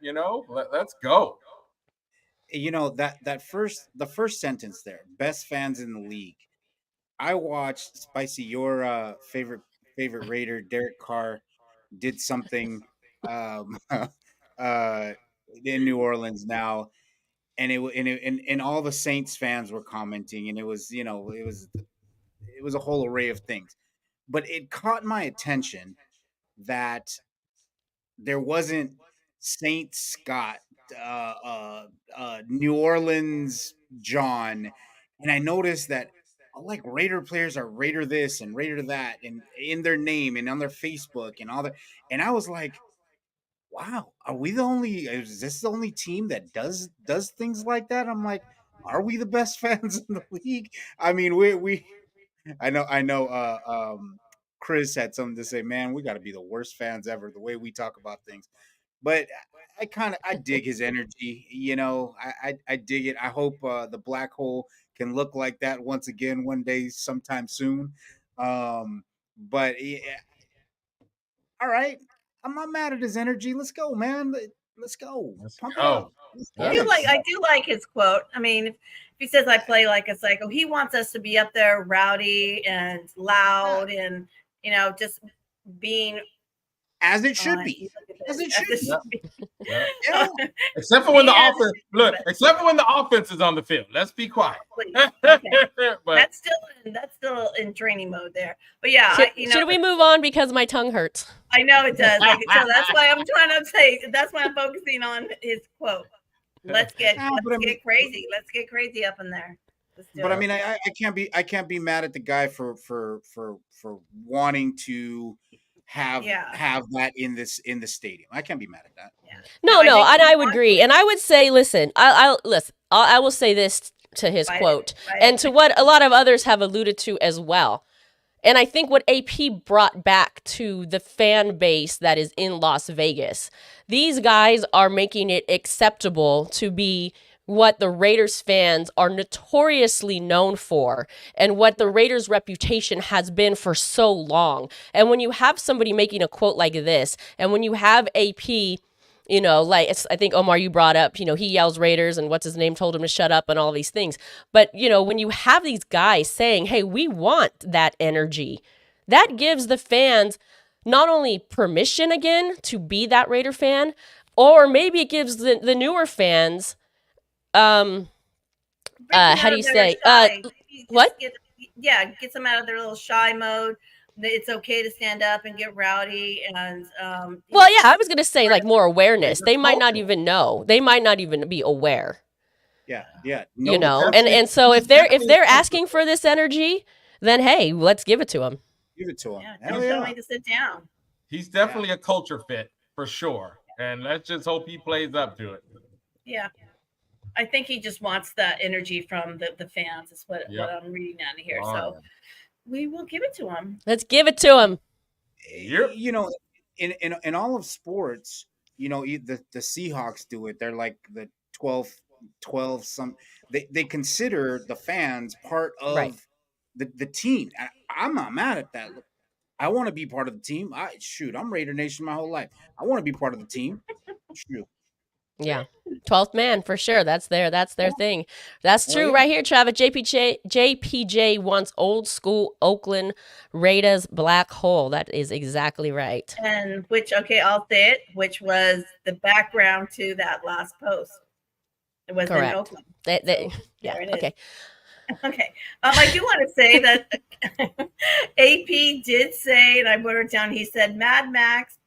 let's go. The first sentence there, best fans in the league. I watched Spicy, your favorite Raider, Derek Carr, did something in New Orleans now, and all the Saints fans were commenting, and it was a whole array of things, but it caught my attention that there wasn't Saint Scott, New Orleans John, and I noticed that like Raider players are Raider this and Raider that, and in their name and on their Facebook and all that, and I was like, wow, are we the only? Is this the only team that does things like that? I'm like, are we the best fans in the league? I mean, I know. Chris had something to say. Man, we got to be the worst fans ever. The way we talk about things, but I dig his energy. I dig it. I hope the black hole can look like that once again one day, sometime soon. But yeah, all right, I'm not mad at his energy. Let's go, man. Let's go. Pump it up. I do like his quote. I mean, if he says I play like a psycho, he wants us to be up there rowdy and loud and just being as it should be. As it should be. Yeah. Except for when the offense is on the field. Let's be quiet. Okay. But that's still in training mode there. But yeah, should we move on because my tongue hurts? I know it does. So that's why I'm trying to say. That's why I'm focusing on his quote. Let's get crazy. Let's get crazy up in there. But I mean, I can't be mad at the guy for wanting to have that in the stadium. I can't be mad at that. Yeah. No, and I would agree. And I would say, listen, I will say this to his quote and to what a lot of others have alluded to as well. And I think what AP brought back to the fan base that is in Las Vegas, these guys are making it acceptable to be what the Raiders fans are notoriously known for and what the Raiders reputation has been for so long. And when you have somebody making a quote like this, and when you have AP, I think Omar, you brought up, he yells Raiders and what's his name told him to shut up and all these things. But, when you have these guys saying, hey, we want that energy, that gives the fans not only permission again to be that Raider fan, or maybe it gives the newer fans how do you say what? Gets them out of their little shy mode. It's okay to stand up and get rowdy and I was gonna say like more awareness. They might not even know. They might not even be aware. Yeah. And so if they're asking for this energy, then hey, let's give it to them. Give it to him. Don't tell me to sit down. He's definitely a culture fit for sure, and let's just hope he plays up to it. Yeah. I think he just wants that energy from the fans. Is what I'm reading out of here. So we will give it to him. Let's give it to him. Yep. In all of sports, the Seahawks do it. They're like the 12 some. They consider the fans part of the team. I'm not mad at that. I want to be part of the team. I'm Raider Nation my whole life. I want to be part of the team. Shoot. Yeah. 12th man for sure. That's their thing. That's Oh, true yeah. right here, Travis. JPJ wants old school Oakland Raiders black hole. That is exactly right. And which, okay, I'll say it, which was the background to that last post. It was Correct. in Oakland. Yeah. There it is. Okay. Okay. I do want to say that AP did say, and I wrote it down, he said Mad Max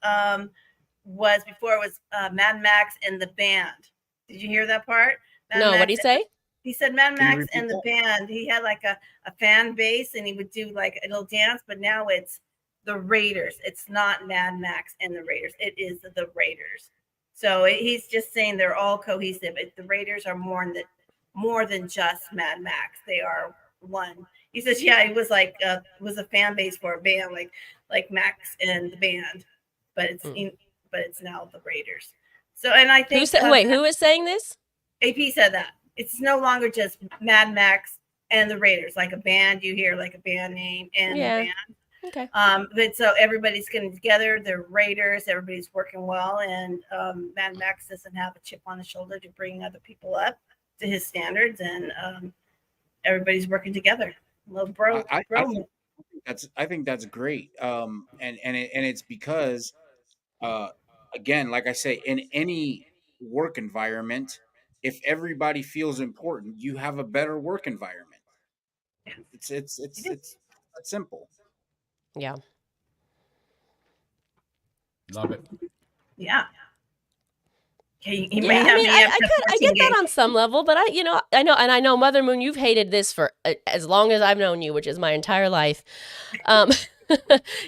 was before it was Mad Max and the band. Did you hear that part? Mad No, Max what'd he say? He said Mad Can you Max repeat and the that? band. He had like a fan base and he would do like a little dance, but now it's the Raiders. It's not Mad Max and the Raiders. It is the Raiders. So he's just saying they're all cohesive. The Raiders are more than just Mad Max. They are one. He says, yeah, it was like was a fan base for a band like Max and the band, but it's now the Raiders. So, and I think Who is saying this? AP said that it's no longer just Mad Max and the Raiders, like a band. You hear like a band name and Yeah. the band. Okay. But so everybody's getting together. They're Raiders. Everybody's working well, and Mad Max doesn't have a chip on the shoulder to bring other people up to his standards, and everybody's working together. Little bro. I think that's great. And it's because, again, like I say, in any work environment, if everybody feels important, you have a better work environment. It's that simple. Yeah. Love it. Yeah. He Yeah, may have I get that on some level, but I know Mother Moon, you've hated this for as long as I've known you, which is my entire life.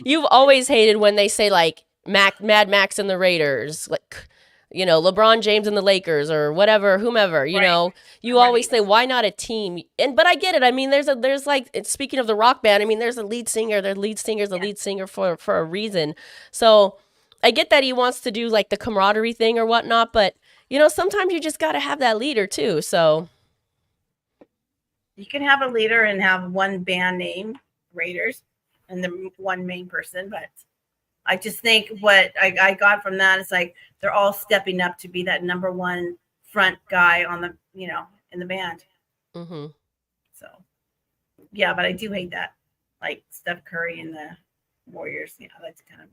You've always hated when they say like Mad Max and the Raiders, like LeBron James and the Lakers or whatever, whomever. You always say, why not a team? But I get it. I mean, there's like, speaking of the rock band, I mean, there's a lead singer. The lead singer's a lead singer for a reason. So I get that he wants to do like the camaraderie thing or whatnot, but sometimes you just got to have that leader too. So you can have a leader and have one band name, Raiders, and the one main person. But I just think what I got from that is like they're all stepping up to be that number one front guy on the in the band. Mm-hmm. So yeah, but I do hate that, like Steph Curry and the Warriors. That's kind of.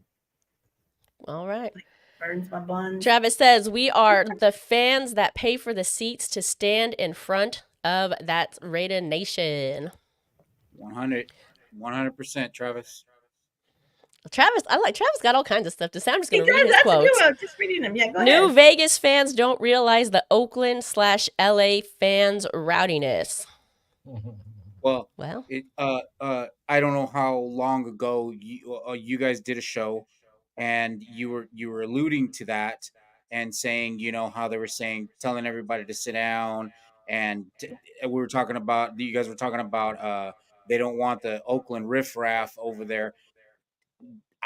All right. Burns my buns. Travis says, we are the fans that pay for the seats to stand in front of that Raider Nation. 100%, Travis. Travis got all kinds of stuff to say. I'm just going to read his That's quotes. a good one. Just reading them. Yeah, go New ahead. Vegas fans don't realize the Oakland/LA fans' rowdiness. Well, I don't know how long ago you guys did a show, and you were alluding to that and saying, how they were telling everybody to sit down, and we were talking about, you guys were talking about they don't want the Oakland riffraff over there.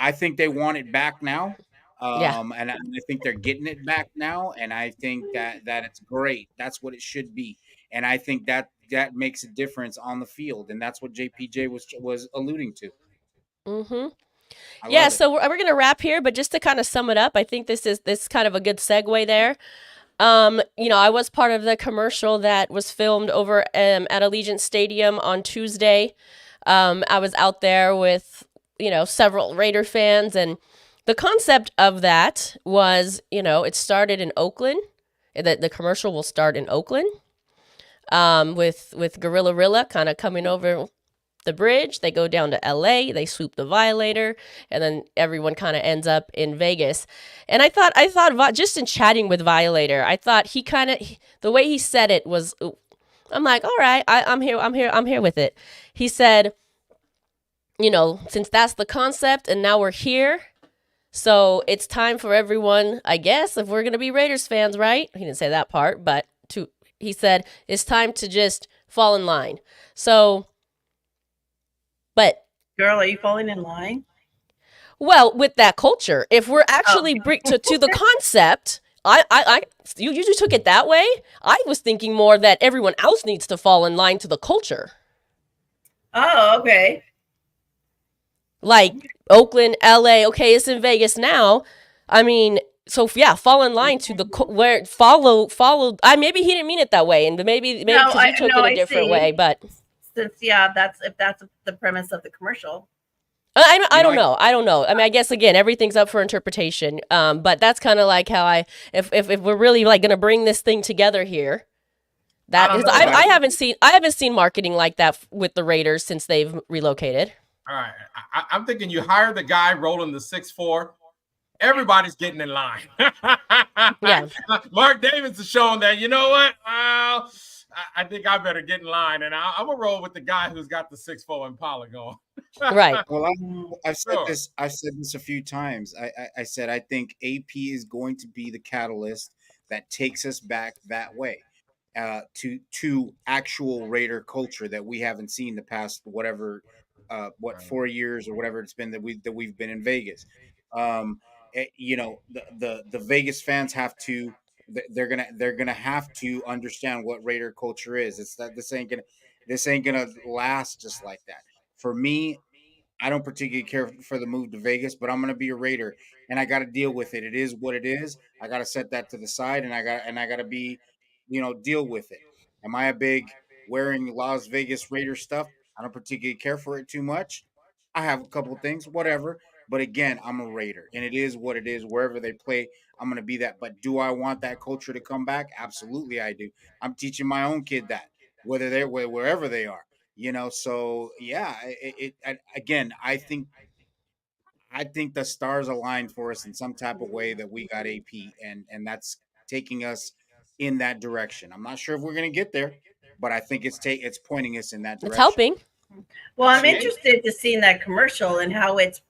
I think they want it back now. And I think they're getting it back now, and I think that it's great. That's what it should be, and I think that makes a difference on the field, and that's what JPJ was alluding to. Mm-hmm. Yeah, so we're going to wrap here, but just to kind of sum it up, I think this is kind of a good segue there. I was part of the commercial that was filmed over at Allegiant Stadium on Tuesday. I was out there with, several Raider fans, and the concept of that was, it started in Oakland. The commercial will start in Oakland, with Gorilla Rilla kind of coming over the bridge. They go down to LA, they swoop the Violator, and then everyone kind of ends up in Vegas. And I thought just in chatting with Violator, I thought the way he said it was, I'm like, all right, I'm here with it. He said, since that's the concept and now we're here, so it's time for everyone, I guess, if we're going to be Raiders fans, right? He didn't say that part, but he said it's time to just fall in line. So, but girl, are you falling in line? Well, with that culture, if we're actually to the concept, you just took it that way. I was thinking more that everyone else needs to fall in line to the culture. Oh, okay. Like Oakland, LA, okay, it's in Vegas now. I mean, so yeah, fall in line to the where follow. Maybe he didn't mean it that way, and maybe because you took it a different way. But since that's the premise of the commercial. I don't know. I don't know. I mean, I guess again, everything's up for interpretation. But that's kind of like how if we're really like going to bring this thing together here, that is, I haven't seen marketing like that with the Raiders since they've relocated. All right, I'm thinking you hire the guy rolling the 6'4". Everybody's getting in line. Yeah. Mark Davis is showing that, you know what? Well, I think I better get in line, and I'm gonna roll with the guy who's got the 6'4" Impala going. Right. Well, I've said this. I've said this a few times. I said I think AP is going to be the catalyst that takes us back that way, to actual Raider culture that we haven't seen the past 4 years or whatever it's been that we've been in Vegas. The Vegas fans have to. They're gonna have to understand what Raider culture is. It's that this ain't gonna last just like that. For me, I don't particularly care for the move to Vegas, but I'm going to be a Raider, and I got to deal with it. It is what it is. I got to set that to the side, and I got to be, deal with it. Am I a big wearing Las Vegas Raider stuff? I don't particularly care for it too much. I have a couple of things, whatever. But again, I'm a Raider, and it is what it is. Wherever they play, I'm going to be that. But do I want that culture to come back? Absolutely, I do. I'm teaching my own kid that, wherever they are. So yeah, again, I think the stars aligned for us in some type of way that we got AP, and that's taking us in that direction. I'm not sure if we're going to get there, but I think it's pointing us in that direction. It's helping. Well, I'm interested to see that commercial and how it's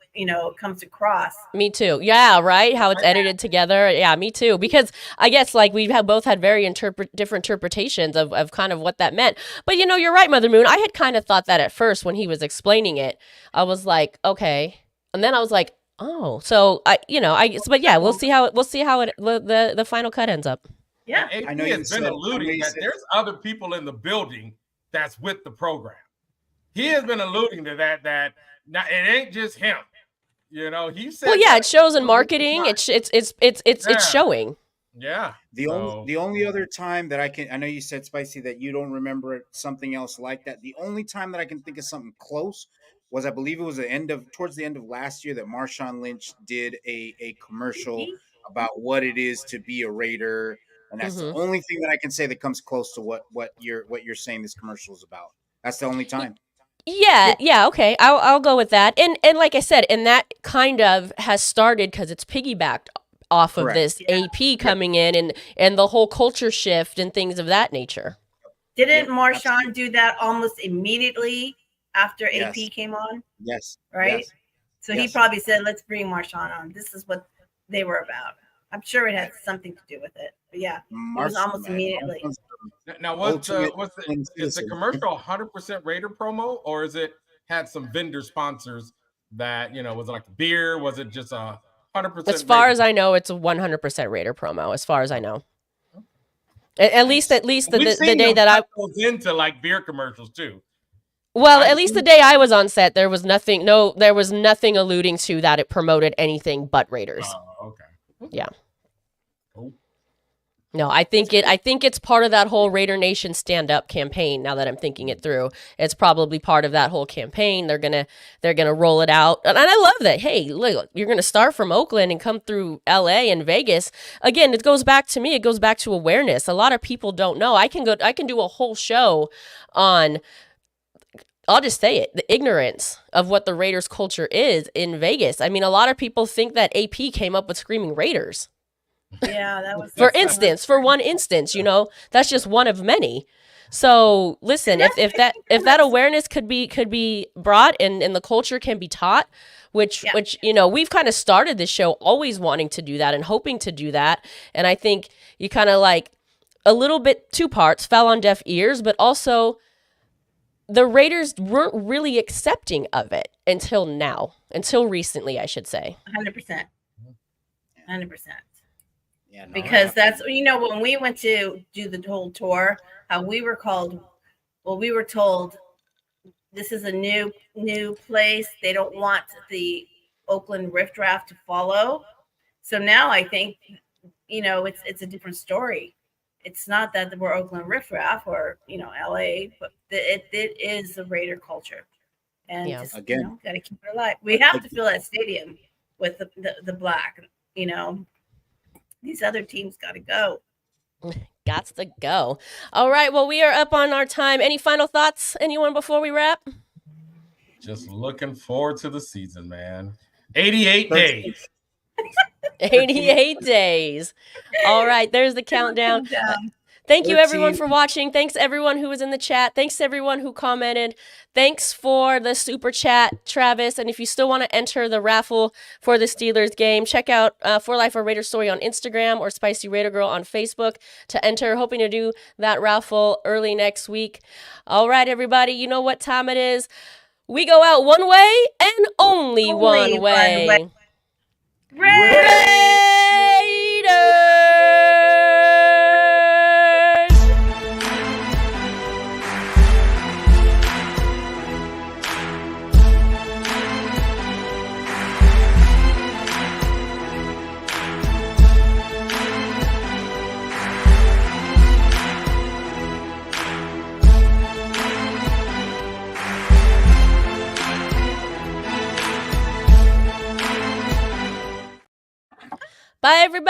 comes across. Me too. Yeah, right. How it's edited together. Yeah, me too. Because I guess like we have both had very different interpretations of kind of what that meant. But you're right, Mother Moon. I had kind of thought that at first when he was explaining it. I was like, okay, and then I was like, oh, so but yeah, we'll see how the final cut ends up. Yeah, I know has been alluding that there's other people in the building that's with the program. He has been alluding to that it ain't just him. He said. Well, yeah, it shows in marketing. It's showing. Yeah. The only other time that I know you said, Spicy, that you don't remember something else like that. The only time that I can think of something close was, I believe it was towards the end of last year, that Marshawn Lynch did a commercial about what it is to be a Raider, and that's the only thing that I can say that comes close to what you're saying this commercial is about. That's the only time. Yeah, okay. I'll go with that. And like I said, and that kind of has started because it's piggybacked off Correct. of this AP coming in and the whole culture shift and things of that nature. Didn't Marshawn do that almost immediately after AP came on? Yes. Right? Yes. So he probably said, let's bring Marshawn on. This is what they were about. I'm sure it had something to do with it. But yeah, it was almost immediately. Now, is the commercial 100% Raider promo, or is it had some vendor sponsors that, was it like beer? Was it just a 100%? As far as I know, it's a 100% Raider promo, as far as I know. At least the day that I was into like beer commercials too. Well, at least the day I was on set, there was nothing alluding to that it promoted anything but Raiders. Oh, okay. Yeah. Cool. No, I think it's part of that whole Raider Nation stand up campaign. Now that I'm thinking it through, it's probably part of that whole campaign. They're gonna roll it out, and I love that. Hey, look, you're gonna start from Oakland and come through LA and Vegas. Again, it goes back to awareness. A lot of people don't know. I can do a whole show on, I'll just say it, the ignorance of what the Raiders culture is in Vegas. I mean, a lot of people think that AP came up with screaming Raiders. Yeah, that was for one instance, that's just one of many. So listen, if that awareness could be brought and the culture can be taught, which we've kind of started this show always wanting to do that and hoping to do that. And I think you kind of like a little bit two parts fell on deaf ears, but also the Raiders weren't really accepting of it until recently, I should say. 100%. 100%. Yeah, no, because that's, when we went to do the whole tour, how we were told this is a new place. They don't want the Oakland riffraff to follow. So now I think, it's a different story. It's not that we're Oakland riffraff or, LA, but it is the Raider culture. And Yeah. just, Again. got to keep it alive. We have to fill that stadium with the black, These other teams got to go. Gots to go. All right. Well, we are up on our time. Any final thoughts, anyone, before we wrap? Just looking forward to the season, man. 88 days. 88 days. All right. There's the countdown. Thank you, everyone, for watching. Thanks, everyone who was in the chat. Thanks, everyone who commented. Thanks for the super chat, Travis. And if you still want to enter the raffle for the Steelers game, check out For Life or Raider Story on Instagram or Spicy Raider Girl on Facebook to enter. Hoping to do that raffle early next week. All right, everybody, you know what time it is. We go out one way and only one way. Raiders! Bye, everybody.